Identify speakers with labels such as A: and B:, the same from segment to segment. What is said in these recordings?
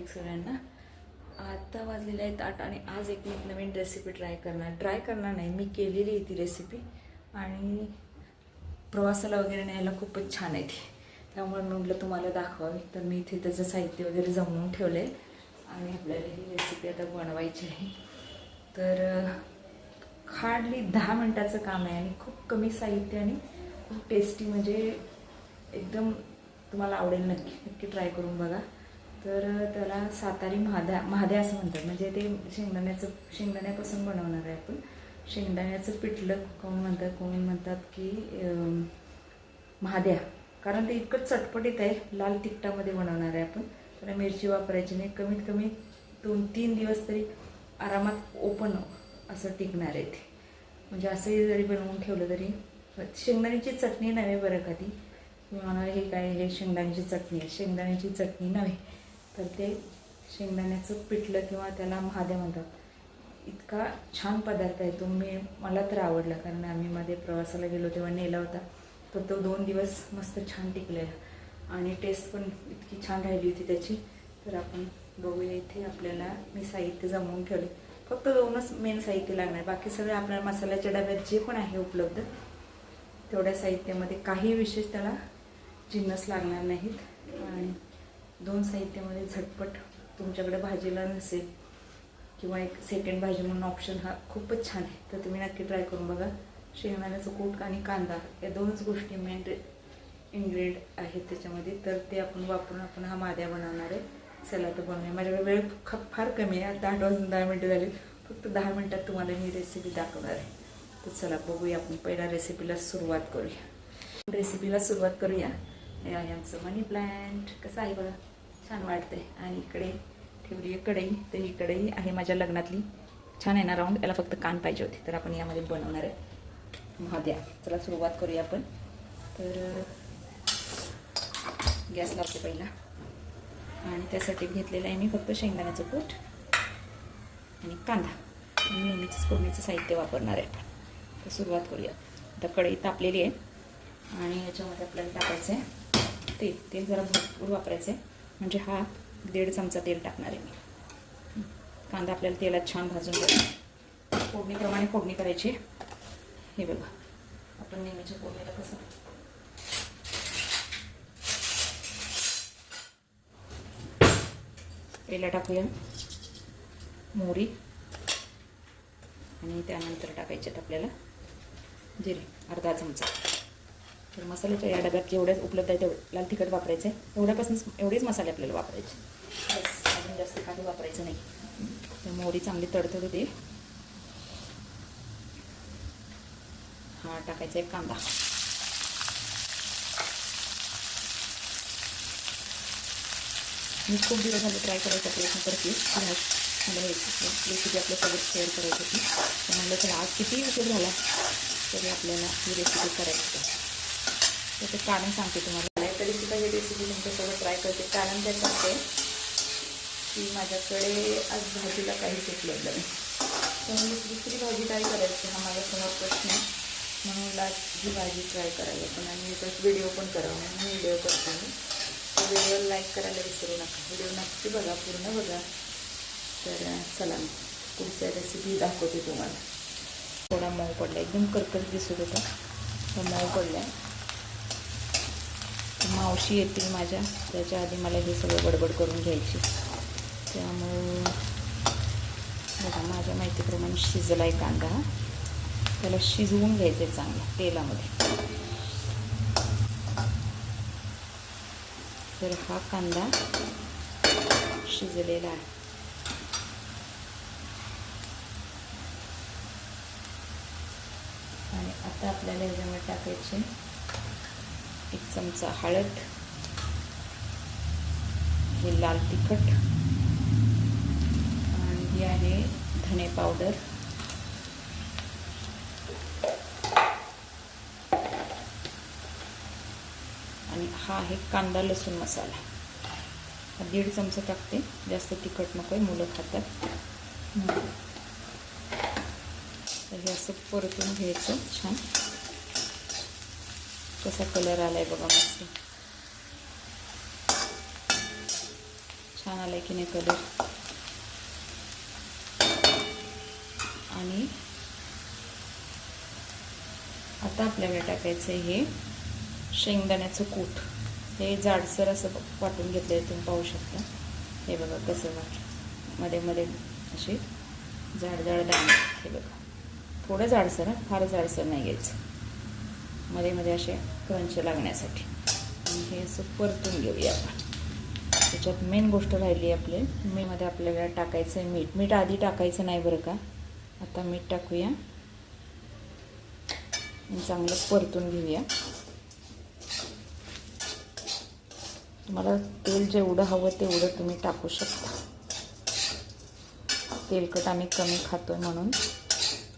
A: Morning सगळ्यांना. आता वाजलेले आहेत 8 आणि आज एक नवीन रेसिपी ट्राय करणार नाही, मी केलेली आहे ती रेसिपी आणि प्रवासाला वगैरे न्यायला खूपच छान आहे ती. त्यामुळे मी म्हटलं तुम्हाला दाखवावी. तर मी इथे त्याचं साहित्य वगैरे जमवून ठेवलं आहे आणि आपल्याला ही रेसिपी आता बनवायची आहे. तर हार्डली 10 मिनटाचं काम आहे आणि खूप कमी साहित्य आणि खूप टेस्टी, म्हणजे एकदम तुम्हाला आवडेल. नक्की ट्राय करून बघा. तर त्याला सातारी महाद्या असं म्हणतात, म्हणजे ते शेंगदाण्यापासून बनवणार आहे आपण. शेंगदाण्याचं पिठलं कोण म्हणतात की महाद्या, कारण ते इतकं चटपटीत आहे. लाल तिखटामध्ये बनवणार आहे आपण. त्याला मिरची वापरायची नाही. कमीत कमी 2-3 दिवस तरी आरामात ओपन असं टिकणार आहे ते. म्हणजे असंही जरी बनवून ठेवलं तरी. शेंगदाण्याची चटणी नव्हे बरं का ती. मी म्हणाल हे काय, हे शेंगदाण्याची चटणी आहे. शेंगदाण्याची चटणी नव्हे, तर ते शेंगदाण्याचं पिठलं किंवा त्याला महाद्या म्हणतात. इतका छान पदार्थ आहे तो. मला तर आवडला, कारण आम्ही मध्ये प्रवासाला गेलो तेव्हा नेला होता. तर तो 2 दिवस मस्त छान टिकलेला आणि टेस्ट पण इतकी छान राहिली होती त्याची. तर आपण बघूया. इथे आपल्याला मी साहित्य जमवून ठेवले. फक्त 2च मेन साहित्य लागणार. बाकी सगळे आपल्याला मसाल्याच्या डब्यात जे पण आहे उपलब्ध तेवढ्या साहित्यामध्ये काही विशेष त्याला जिन्नस लागणार नाहीत. आणि 2 साहित्यामध्ये झटपट, तुमच्याकडे भाजीला नसेल किंवा एक सेकंड भाजी म्हणून ऑप्शन हा खूपच छान आहे. तर तुम्ही नक्की ट्राय करून बघा. शेंगदाण्याचं कूट आणि कांदा या 2च गोष्टी मेन इन्ग्रेडियंट आहेत त्याच्यामध्ये. तर ते आपण वापरून आपण हा महाद्या बनवणार आहे. चला तर बनवूया. माझ्याकडे वेळ फार कमी आहे. आता 8 वाजून 10 मिनटं झाली. फक्त 10 मिनटात तुम्हाला मी रेसिपी दाखवणार आहे. तर चला बघूया. आपण पहिल्या रेसिपीला सुरुवात करूया. हे आहे आमचं मनी प्लांट. कसं आहे बघा, छान वाटतंय. आणि इकडे ठेवली आहे कढई. तर ही कढई आहे माझ्या लग्नातली. छान आहे ना राऊंड. याला फक्त कान पाहिजे होते. तर आपण यामध्ये बनवणार आहे महाद्या. चला सुरुवात करूया आपण. तर गॅस लावते पहिला. आणि त्यासाठी घेतलेलं आहे मी फक्त शेंगदाण्याचं कूट आणि कांदा आणि नेहमीच फोडणीचं साहित्य वापरणार आहे आपण. तर सुरुवात करूया. आता कढई तापलेली आहे आणि याच्यामध्ये आपल्याला टाकायचं आहे तेल जरा भरपूर वापरायचं आहे. म्हणजे हा 1.5 चमचा तेल टाकणार आहे मी. कांदा आपल्याला तेलात छान भाजून घ्यायचा. फोडणीप्रमाणे फोडणी करायची. हे बघा, आपण नेहमीच्या फोडणीला कसं पहिला टाकूया मोहरी आणि त्यानंतर टाकायचे आपल्याला जिरे 1/2 चमचा. तर मसाल्याच्या या डब्यात जेवढ्याच उपलब्ध आहे तेवढं लाल तिखट वापरायचं आहे. एवढेच मसाले आपल्याला वापरायचे. बस, अजून जास्त काही वापरायचं नाही. तर मोहरी चांगली तडतड होते. हा टाकायचा आहे कांदा. मी खूप दिवस झाले ट्राय करायचा प्रयत्न करते. मला रेसिपी आपल्यासोबत शेअर करायची होती. तर म्हणलं तर आज किती उशीर झाला तरी आपल्याला ही रेसिपी करायची आहे. त्याचं कारण सांगते तुम्हाला. तरी सुद्धा ही रेसिपी तुमच्यासोबत ट्राय करते. कारण त्याचं असं आहे की माझ्याकडे आज भाजीला काहीच उपलब्ध नाही. तर दुसरी भाजी काय करायची हा माझ्यासमोर प्रश्न आहे. म्हणून आज ही भाजी ट्राय करायला पण आणि त्यात व्हिडिओ पण करावा. म्हणून व्हिडिओ करते मी. तर व्हिडिओला लाईक करायला विसरू नका. व्हिडिओ नक्की बघा, पूर्ण बघा. तर चला पुढच्या रेसिपी दाखवते तुम्हाला. थोडा मऊ पडला, एकदम करकरीत दिसत होता. तर मऊ पडला. मावशी येतील माझ्या, त्याच्या आधी मला हे सगळं गडबड करून घ्यायची. त्यामुळं बघा, माझ्या माहितीप्रमाणे शिजला आहे कांदा. त्याला शिजवून घ्यायचं आहे चांगलं तेलामध्ये. तर हा कांदा शिजलेला आहे. आणि आता आपल्याला याच्यामध्ये टाकायचे 1 चमचा हळद, हे लाल तिखट आणि ही आहे धने पावडर, आणि हा आहे कांदा लसूण मसाला. हा 1.5 चमचा टाकते. जास्त तिखट नको आहे, मुलं खातात. तर हे असं परतून घ्यायचं छान. कसा कलर आलाय बघा, मस्त छान आला की नाही कलर. आणि आता आपल्याला टाकायचं आहे हे शेंगदाण्याचं कूट. हे जाडसर असं वाटून घेतलं आहे, तुम्ही पाहू शकता. हे बघा कसं वाटलं, मध्ये मध्ये असे जाड जाड दाणे. हे बघा थोडं जाडसर, फार जाडसर नाही घ्यायचं, मध्ये मध्ये असे क्रंच लागण्यासाठी. आणि हे असं परतून घेऊया आपण. त्याच्यात मेन गोष्ट राहिली आपले, मीमध्ये आपल्याला टाकायचं आहे मीठ. मीठ आधी टाकायचं नाही बरं का. आता मीठ टाकूया आणि चांगलं परतून घेऊया. तुम्हाला तेल जेवढं हवं तेवढं तुम्ही टाकू शकता. तेलकट आम्ही कमी खातो आहे म्हणून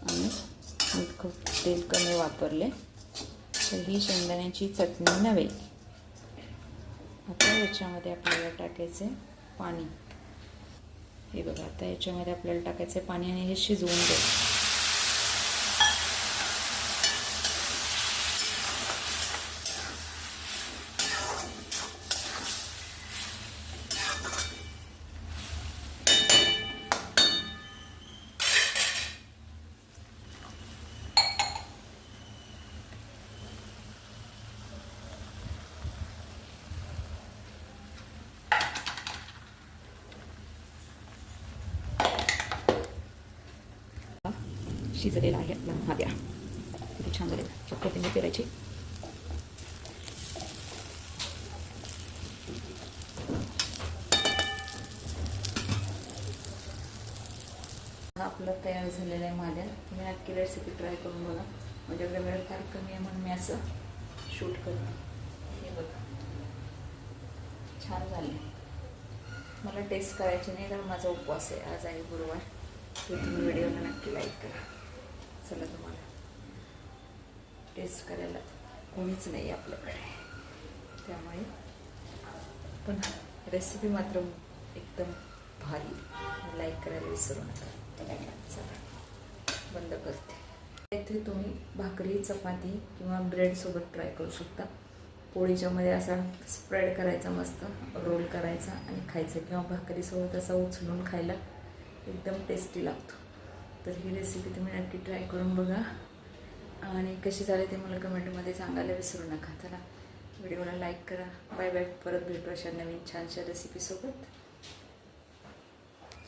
A: आम्ही तेल कमी वापरले. तर ही शेंगदाण्याची चटणी नव्हे. आता याच्यामध्ये आपल्याला टाकायचे पाणी. हे बघा आता याच्यामध्ये आपल्याला टाकायचे पाणी आणि हे शिजवून घ्यायचं. शिजलेला आहे आपला भाज्या. किती छान झाले. कोथिंबीर पेरायची. आपलं तयार झालेलं आहे माझ्या. तुम्ही नक्की रेसिपी ट्राय करून बघा. माझ्याकडे वेळ फार कमी आहे म्हणून मी असं शूट करते. हे बघा छान झाले. मला टेस्ट करायची नाही कारण माझा उपवास आहे. आज आहे गुरुवार. तर तुम्ही व्हिडिओला नक्की लाईक करा. चला, तुम्हाला टेस्ट करायला कोणीच नाही आपल्याकडे, त्यामुळे पण रेसिपी मात्र एकदम भारी. लाईक करायला विसरू नका. चला बंद करते. इथे तुम्ही भाकरी, चपाती किंवा ब्रेडसोबत ट्राय करू शकता. पोळीच्यामध्ये असा स्प्रेड करायचा, मस्त रोल करायचा आणि खायचं, किंवा भाकरीसोबत असा उचलून खायला एकदम टेस्टी लागतो. तर ही रेसिपी तुम्ही नक्की ट्राय करून बघा आणि कशी झाली ते मला कमेंटमध्ये सांगायला विसरू नका. चला व्हिडिओला लाईक करा. Bye bye. परत भेटू अशा नवीन छानशा रेसिपीसोबत.